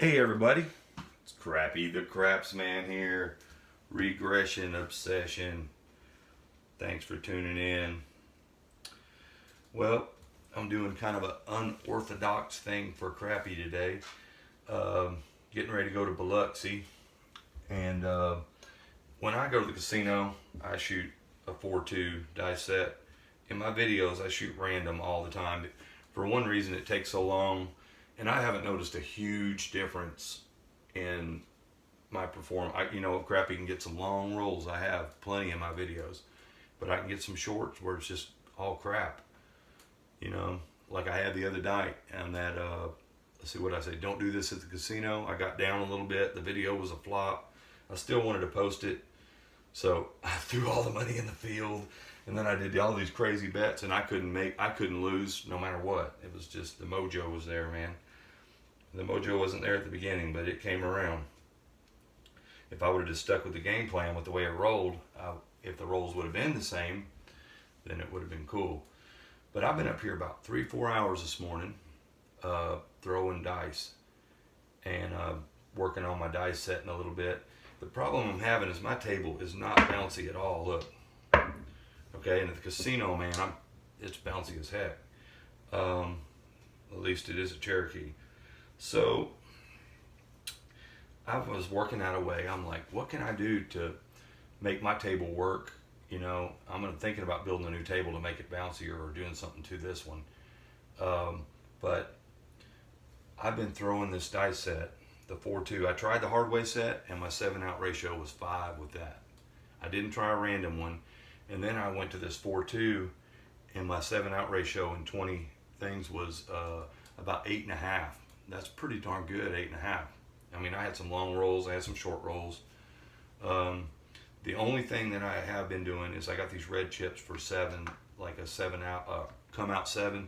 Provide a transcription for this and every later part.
Hey everybody, it's Crappy the Craps Man here. Regression Obsession. Thanks for tuning in. Well, I'm doing kind of an unorthodox thing for Crappy today. Getting ready to go to Biloxi. And when I go to the casino, I shoot a 4-2 dice set. In my videos, I shoot random all the time. For one reason, it takes so long. And I haven't noticed a huge difference in my performance. Crappy can get some long rolls. I have plenty in my videos. But I can get some shorts where it's just all crap. Like I had the other night. And that, let's see what I say. Don't do this at the casino. I got down a little bit. The video was a flop. I still wanted to post it. So I threw all the money in the field. And then I did all these crazy bets. And I couldn't lose no matter what. It was just, the mojo was there, man. The mojo wasn't there at the beginning, but it came around. If I would have just stuck with the game plan with the way it rolled, if the rolls would have been the same, then it would have been cool. But I've been up here about 3-4 hours this morning throwing dice and working on my dice setting a little bit. The problem I'm having is my table is not bouncy at all. Look. Okay, and at the casino, man, it's bouncy as heck. At least it is a Cherokee. So I was working out a way. I'm like, what can I do to make my table work? I'm thinking about building a new table to make it bouncier or doing something to this one. But I've been throwing this dice set, the 4-2. I tried the hard way set, and my 7-out ratio was 5 with that. I didn't try a random one. And then I went to this 4-2, and my 7-out ratio in 20 things was about 8.5. That's pretty darn good, 8.5. I mean, I had some long rolls, I had some short rolls. The only thing that I have been doing is I got these red chips for 7, like a 7-out, come out 7,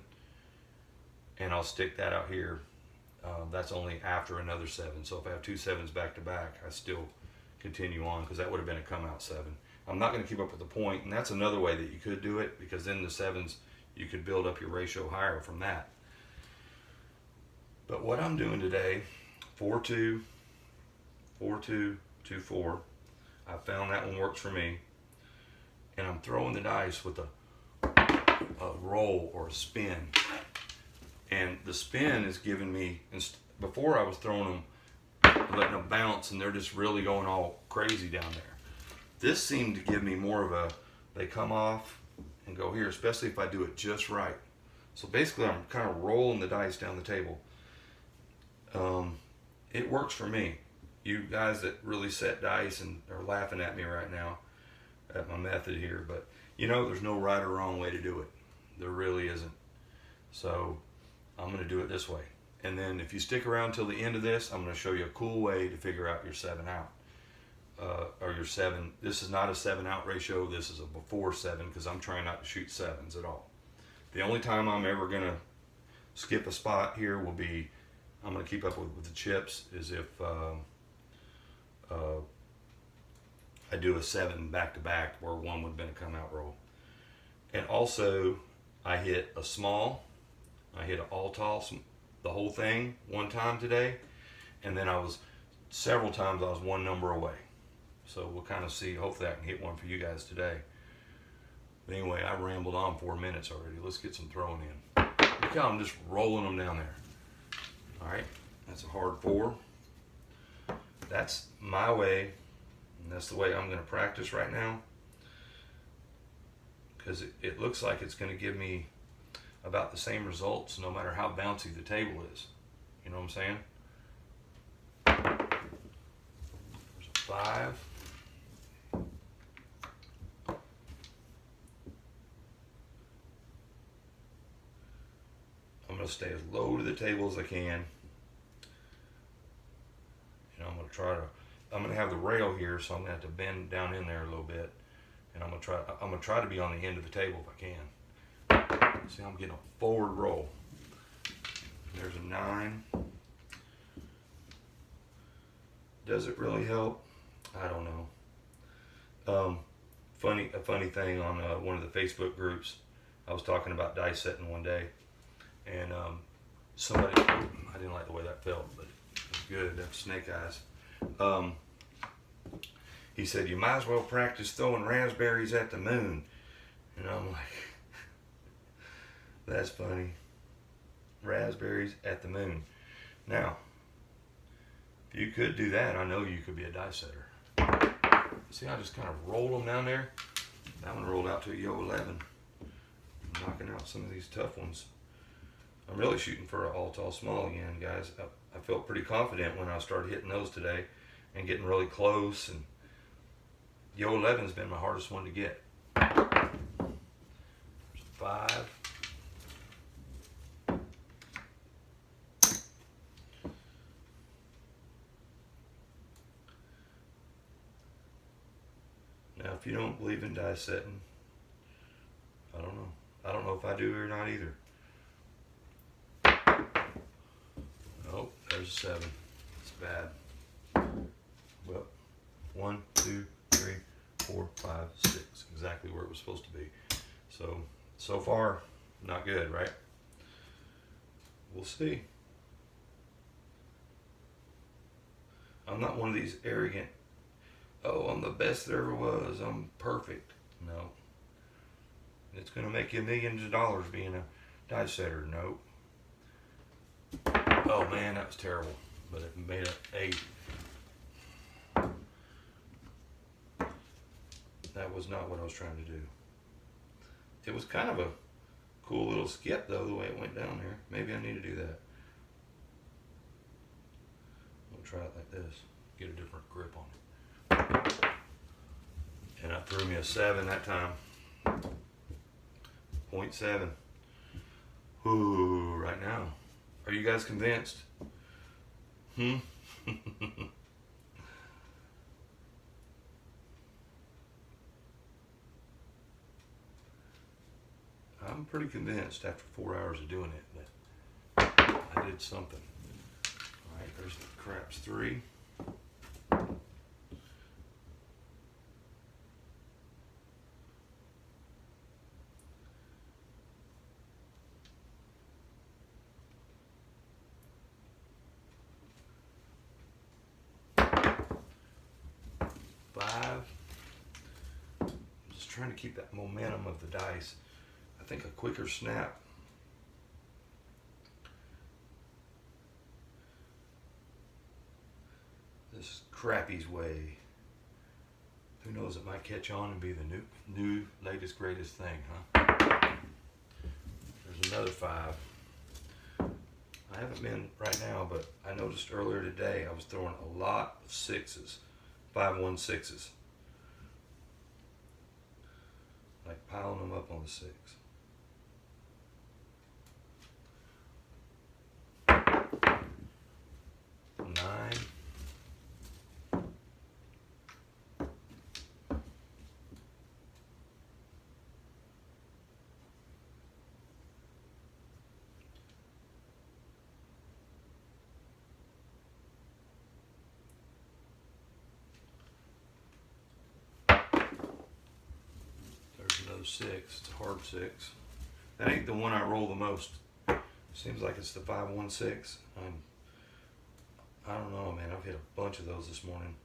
and I'll stick that out here. That's only after another 7. So if I have 2 7s back to back, I still continue on because that would have been a come out 7. I'm not going to keep up with the point, and that's another way that you could do it because then the 7s, you could build up your ratio higher from that. But what I'm doing today, 4-2, 4-2, 2-4. I found that one works for me. And I'm throwing the dice with a roll or a spin. And the spin is giving me, before I was throwing them, letting them bounce, and they're just really going all crazy down there. This seemed to give me more of they come off and go here, especially if I do it just right. So basically I'm kind of rolling the dice down the table. It works for me. You guys that really set dice and are laughing at me right now at my method here, but there's no right or wrong way to do it. There really isn't. So I'm going to do it this way. And then if you stick around till the end of this, I'm going to show you a cool way to figure out your 7-out. Or your 7. This is not a 7-out ratio. This is a before 7 because I'm trying not to shoot 7s at all. The only time I'm ever going to skip a spot here will be, I'm going to keep up with the chips, is if I do a 7 back to back where one would have been a come out roll. And also I hit a small, I hit an all toss, the whole thing one time today, and then several times I was one number away. So we'll kind of see, hopefully I can hit one for you guys today. But anyway, I rambled on 4 minutes already. Let's get some throwing in. Look how I'm just rolling them down there. All right, that's a hard 4. That's my way, and that's the way I'm going to practice right now. Because it looks like it's going to give me about the same results no matter how bouncy the table is. You know what I'm saying? There's a 5. I'm going to stay as low to the table as I can. I'm going to have the rail here, so I'm going to have to bend down in there a little bit. And I'm going to try to be on the end of the table if I can. See, I'm getting a forward roll. There's a 9. Does it really help? I don't know. A funny thing on one of the Facebook groups, I was talking about dice setting one day, and somebody, I didn't like the way that felt, but good. That's snake eyes. He said, you might as well practice throwing raspberries at the moon. And I'm like, that's funny. Raspberries at the moon. Now, if you could do that, I know you could be a die setter. See, I just kind of rolled them down there. That one rolled out to a Yo 11. I'm knocking out some of these tough ones. I'm really shooting for an all tall small again, guys. I felt pretty confident when I started hitting those today and getting really close. And Yo 11's been my hardest one to get. There's 5. Now, if you don't believe in die setting, I don't know. I don't know if I do or not either. Oh, there's a 7. It's bad. Well, 1, 2, 3, 4, 5, 6. Exactly where it was supposed to be. So far, not good, right? We'll see. I'm not one of these arrogant, oh, I'm the best there ever was, I'm perfect. No. It's going to make you millions of dollars being a die setter. Nope. Oh man, that was terrible. But it made an 8. That was not what I was trying to do. It was kind of a cool little skip though, the way it went down there. Maybe I need to do that. We'll try it like this. Get a different grip on it. And I threw me a 7 that time. 0.7. Ooh, right now. Are you guys convinced? I'm pretty convinced after 4 hours of doing it that I did something. Alright, there's the craps 3. I'm just trying to keep that momentum of the dice. I think a quicker snap. This is Crappy's way. Who knows, it might catch on and be the new latest greatest thing, huh? There's another 5. I haven't been right now, but I noticed earlier today I was throwing a lot of 6s. 5-1-6s. Like piling them up on the 6. Nine. There's another 6. It's a hard 6. That ain't the one I roll the most. Seems like it's the 5-1-6. I don't know, man. I've hit a bunch of those this morning.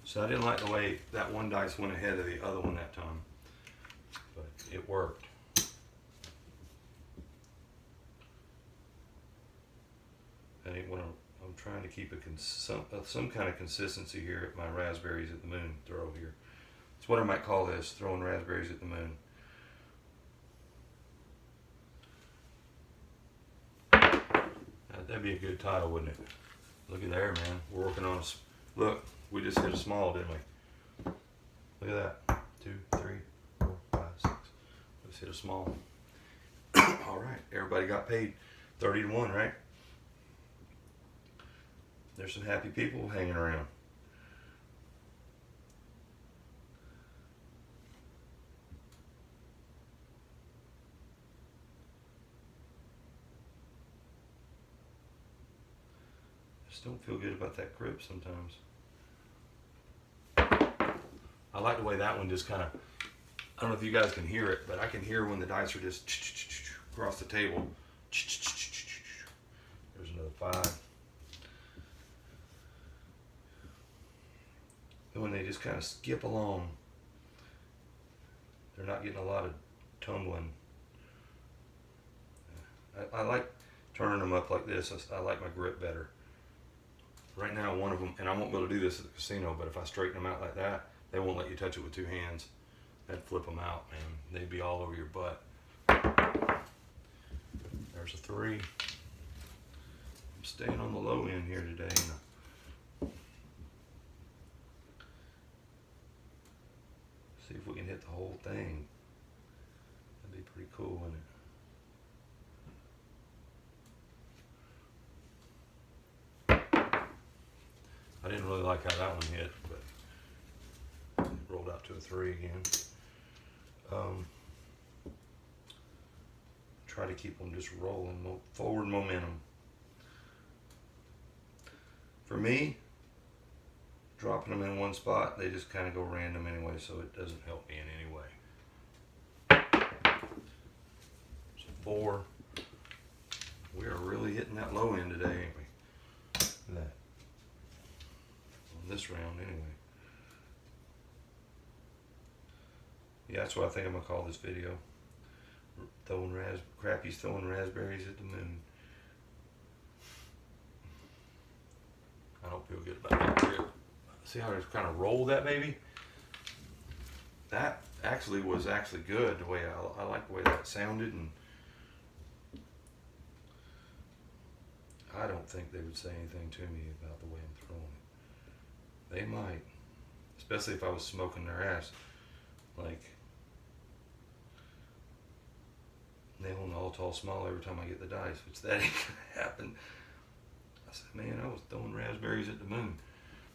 So I didn't like the way that one dice went ahead of the other one that time, but it worked. That ain't what I'm trying to keep some kind of consistency here at my raspberries at the moon throw here. It's what I might call this, throwing raspberries at the moon. That'd be a good title, wouldn't it? Look at there, man. We're working on a, look, we just hit a small, didn't we? Look at that. 2, 3, 4, 5, 6. Let's hit a small. All right, everybody got paid 30-1, right? There's some happy people hanging around. Just don't feel good about that grip sometimes. I like like the way that one just kind of, I don't know if you guys can hear it, but I can hear when the dice are just across the table. There's another 5. And when they just kind of skip along, they're not getting a lot of tumbling. I like turning them up like this. I like my grip better. Right now, one of them, and I won't be able to do this at the casino, but if I straighten them out like that, they won't let you touch it with 2 hands. That'd flip them out, man. They'd be all over your butt. There's a 3. I'm staying on the low end here today. See if we can hit the whole thing. That'd be pretty cool, wouldn't it? I didn't really like how that one hit, but it rolled out to a 3 again. Try to keep them just rolling, forward momentum. For me, dropping them in one spot, they just kind of go random anyway, so it doesn't help me in any way. So 4. We are really hitting that low end today, ain't we? Look at that. On this round, anyway. Yeah, that's what I think I'm gonna call this video. Crappy's throwing raspberries at the moon. I don't feel good about that grip. See how I just kind of rolled that baby? That actually was good. The way I like the way that sounded, and I don't think they would say anything to me about the way I'm throwing it. They might, especially if I was smoking their ass, like nailing all tall small every time I get the dice, which that ain't gonna happen. I said, man, I was throwing raspberries at the moon.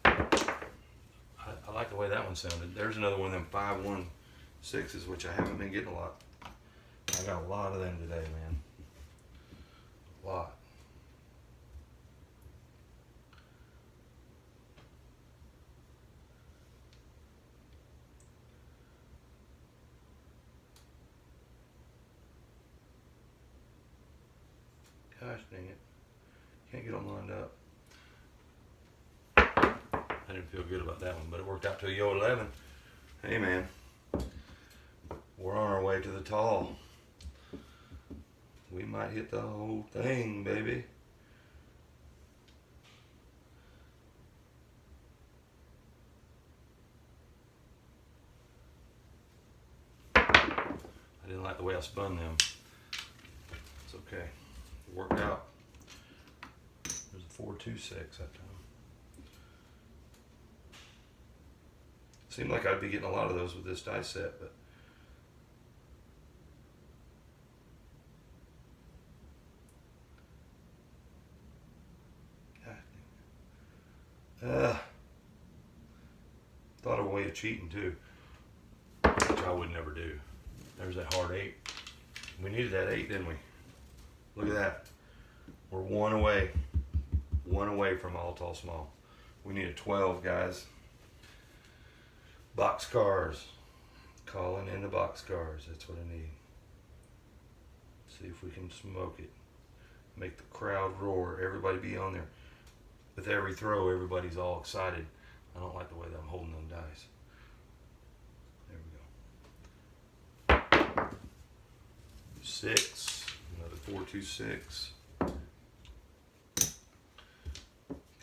I like the way that one sounded. There's another one of them 5-1-6s, which I haven't been getting a lot. I got a lot of them today, man. A lot. Gosh dang it. Can't get them lined up. I didn't feel good about that one, but it worked out to a yo 11. Hey man, we're on our way to the tall. We might hit the whole thing, baby. I didn't like the way I spun them. It's okay. It worked out. There's a 4-2-6 that time. Seemed like I'd be getting a lot of those with this dice set, but thought of a way of cheating too, which I would never do. There's that hard 8. We needed that 8, didn't we? Look at that. We're one away from all tall small. We need a 12, guys. Box cars. Calling in the box cars. That's what I need. See if we can smoke it. Make the crowd roar. Everybody be on there. With every throw, everybody's all excited. I don't like the way that I'm holding them dice. There we go. 6. Another 4-2-6.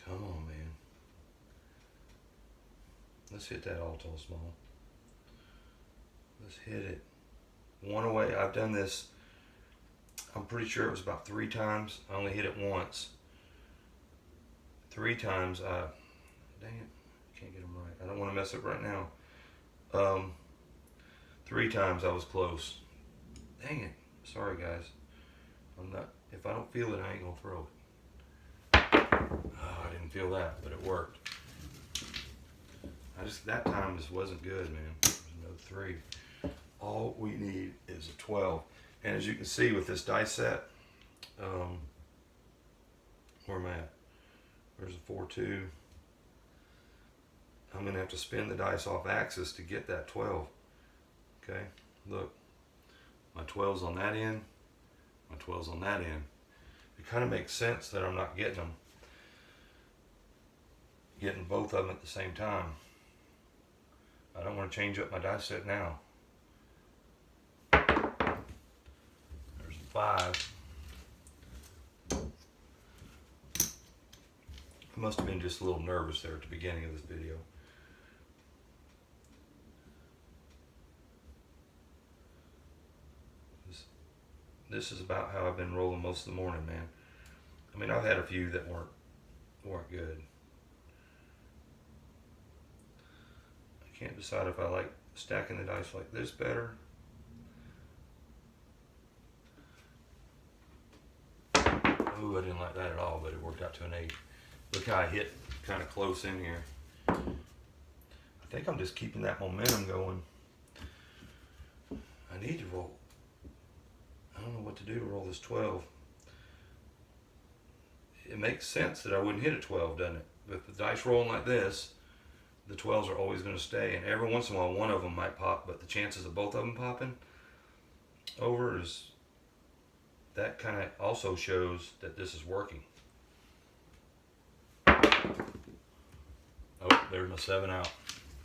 Come on, man. Let's hit that all tall small. Let's hit it. One away. I've done this, I'm pretty sure it was about 3 times. I only hit it once. 3 times. Dang it. Can't get them right. I don't want to mess up right now. 3 times I was close. Dang it. Sorry, guys. If I don't feel it, I ain't going to throw it. Oh, I didn't feel that, but it worked. That time just wasn't good, man. There's no 3. All we need is a 12. And as you can see with this dice set, where am I at? There's a 4-2. I'm going to have to spin the dice off axis to get that 12. Okay, look, my 12's on that end, my 12's on that end. It kind of makes sense that I'm not getting both of them at the same time. I don't want to change up my dice set now. There's a 5. I must have been just a little nervous there at the beginning of this video. This is about how I've been rolling most of the morning, man. I mean, I've had a few that weren't good. I can't decide if I like stacking the dice like this better. Ooh, I didn't like that at all, but it worked out to an 8. Look how I hit kind of close in here. I think I'm just keeping that momentum going. I need to roll. I don't know what to do to roll this 12. It makes sense that I wouldn't hit a 12, doesn't it? With the dice rolling like this, the 12s are always going to stay, and every once in a while one of them might pop, but the chances of both of them popping over is, that kind of also shows that this is working. Oh, there's my 7 out.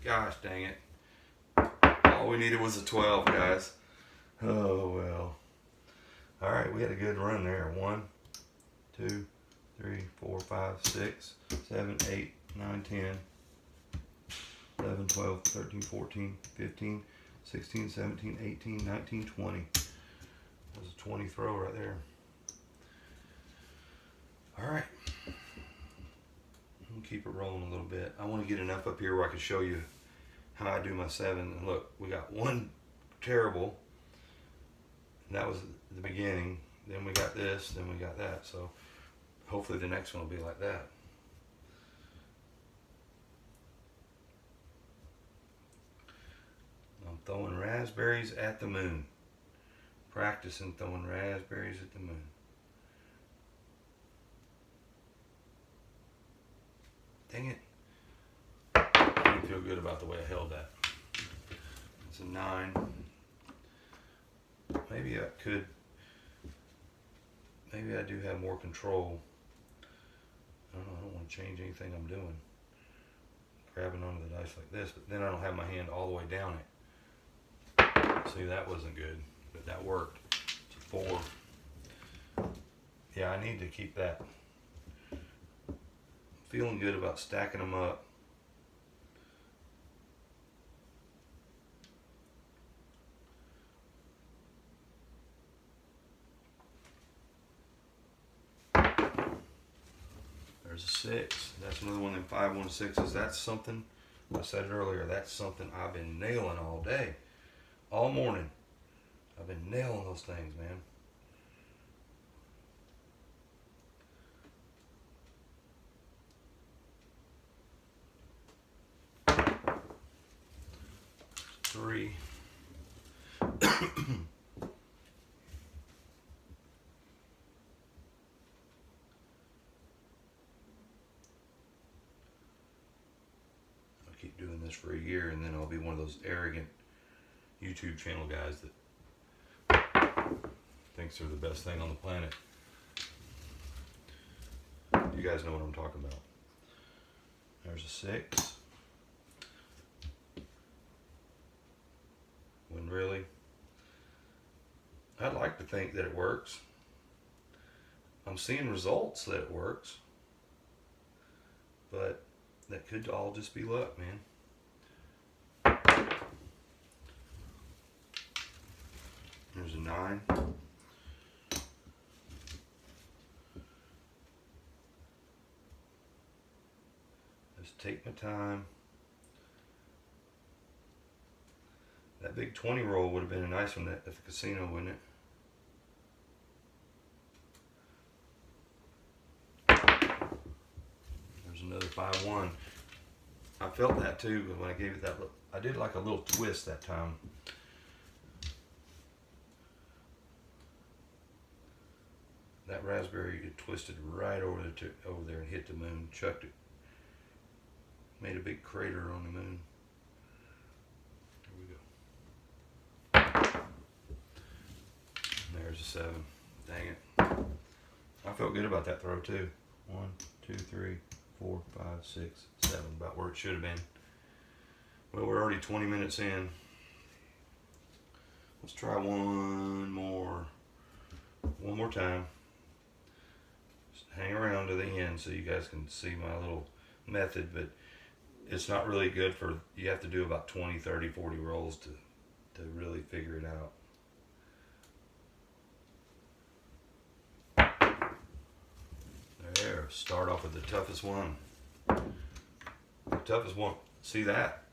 Gosh dang it. All we needed was a 12, guys. Oh well. Alright, we had a good run there. 1, 2, 3, 4, 5, 6, 7, 8, 9, 10, 11, 12, 13, 14, 15, 16, 17, 18, 19, 20. That was a 20 throw right there. Alright. I'm gonna keep it rolling a little bit. I want to get enough up here where I can show you how I do my 7. And look, we got one terrible. And that was the beginning. Then we got this, then we got that. So hopefully the next one will be like that. I'm throwing raspberries at the moon. Practicing throwing raspberries at the moon. Dang it. I didn't feel good about the way I held that. It's a 9. Maybe I do have more control. I don't want to change anything I'm doing. Grabbing onto the dice like this, but then I don't have my hand all the way down it. See, that wasn't good, but that worked. It's a 4. Yeah, I need to keep that. Feeling good about stacking them up. There's a 6. That's another one of them 5-1-6s. That's something, I said it earlier, that's something I've been nailing all day. All morning. I've been nailing those things, man. Three. Keep doing this for a year, and then I'll be one of those arrogant YouTube channel guys that thinks they're the best thing on the planet. You guys know what I'm talking about. There's a 6. When really, I'd like to think that it works. I'm seeing results that it works, but that could all just be luck, man. There's a 9. Just take my time. That big 20 roll would have been a nice one at the casino, wouldn't it? There's another 5-1. I felt that too when I gave it that look. I did like a little twist that time. That raspberry, it twisted right over there and hit the moon, chucked it. Made a big crater on the moon. Here we go. And there's a 7. Dang it. I felt good about that throw too. 1, 2, 3, 4, 5, 6, 7. About where it should have been. Well, we're already 20 minutes in. Let's try one more time. Just hang around to the end so you guys can see my little method, but it's not really good for, you have to do about 20, 30, 40 rolls to really figure it out. There, start off with the toughest one. The toughest one, see that?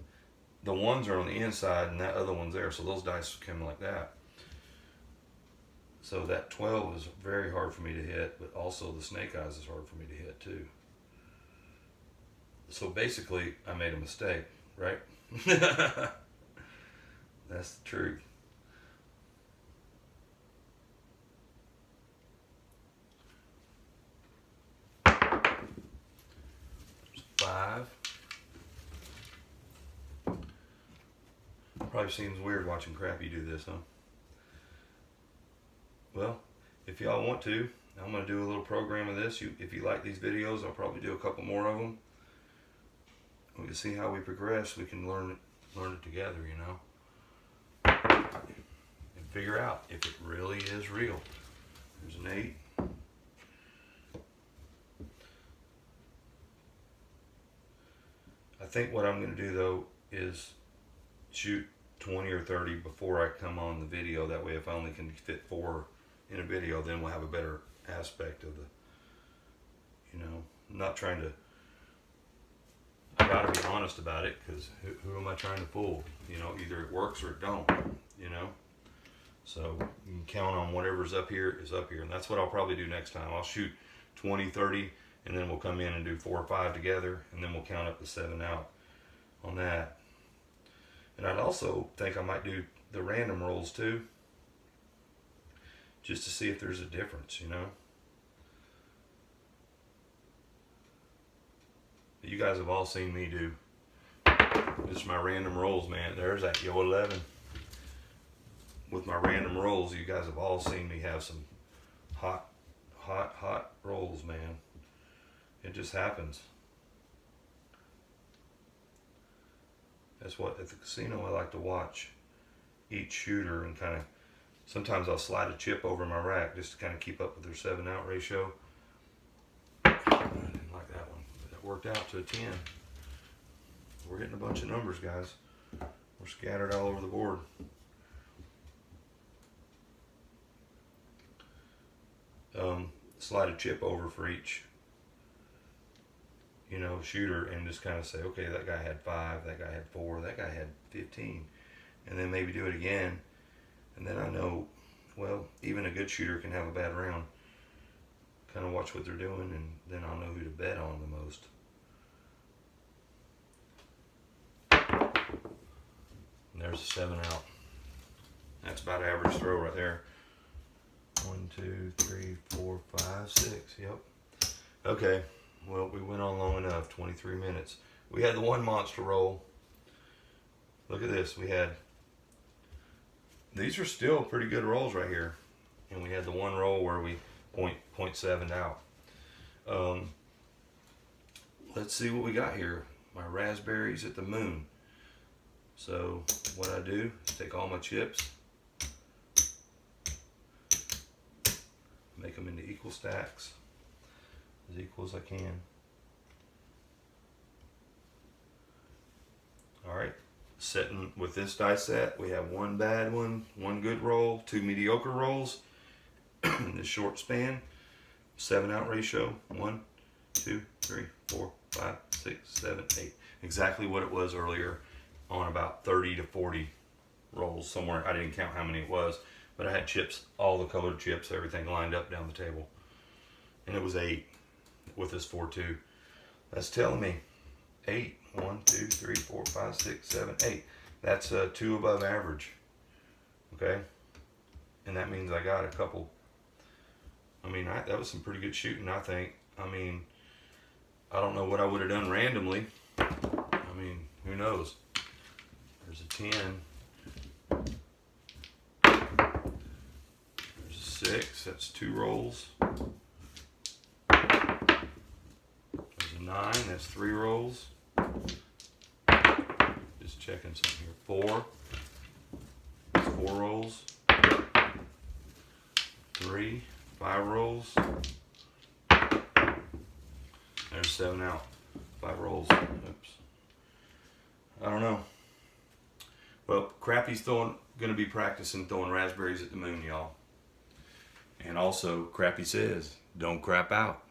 The ones are on the inside and that other one's there, so those dice come like that. So that 12 is very hard for me to hit, but also the snake eyes is hard for me to hit too. So basically, I made a mistake, right? That's the truth. There's 5. Probably seems weird watching Crappy do this, huh? Well, if y'all want to, I'm going to do a little program of this. If you like these videos, I'll probably do a couple more of them. We can see how we progress. We can learn it together, you know, and figure out if it really is real. There's an 8. I think what I'm going to do though is shoot 20 or 30 before I come on the video. That way, if I only can fit 4 in a video, then we'll have a better aspect of the, you know, I'm not trying to, I gotta be honest about it, because who am I trying to fool? You know, either it works or it don't, you know? So you can count on whatever's up here is up here, and that's what I'll probably do next time. I'll shoot 20, 30, and then we'll come in and do 4 or 5 together, and then we'll count up the 7 out on that. And I'd also think I might do the random rolls too, just to see if there's a difference, you know. You guys have all seen me do just my random rolls, man. There's that Yo 11. With my random rolls, you guys have all seen me have some hot rolls, man. It just happens. That's what, at the casino, I like to watch each shooter and kind of, sometimes I'll slide a chip over my rack just to kind of keep up with their 7-out ratio. I didn't like that one. That worked out to a 10. We're getting a bunch of numbers, guys. We're scattered all over the board. Slide a chip over for each, you know, shooter, and just kind of say, okay, that guy had 5, that guy had 4, that guy had 15, and then maybe do it again, and then I know, well, even a good shooter can have a bad round. Kind of watch what they're doing, and then I'll know who to bet on the most. And there's a 7-out. That's about average throw right there. 1, 2, 3, 4, 5, 6. Yep. Okay. Well, we went on long enough. 23 minutes. We had the one monster roll. Look at this. We had. These are still pretty good rolls right here, and we had the one roll where we 0.7 out. Let's see what we got here. My raspberries at the moon. So what I do is take all my chips, make them into equal stacks, as equal as I can. Alright, setting with this die set, we have 1 bad one, 1 good roll, 2 mediocre rolls in this short span. 7-out ratio, 1, 2, 3, 4, 5, 6, 7, 8. Exactly what it was earlier on about 30 to 40 rolls somewhere. I didn't count how many it was, but I had chips, all the colored chips, everything lined up down the table. And it was 8 with this 4-2. That's telling me 8. 1, 2, 3, 4, 5, 6, 7, 8. That's 2 above average. Okay? And that means I got a couple. I mean, that was some pretty good shooting, I think. I mean, I don't know what I would have done randomly. mean, who knows? There's a 10. There's a 6. That's 2 rolls. There's a 9. That's 3 rolls. Just checking something here. 4. That's 4 rolls. 3. 5 rolls. There's 7 out. 5 rolls. Oops. I don't know. Well, Crappy's going to be practicing throwing raspberries at the moon, y'all. And also, Crappy says, don't crap out.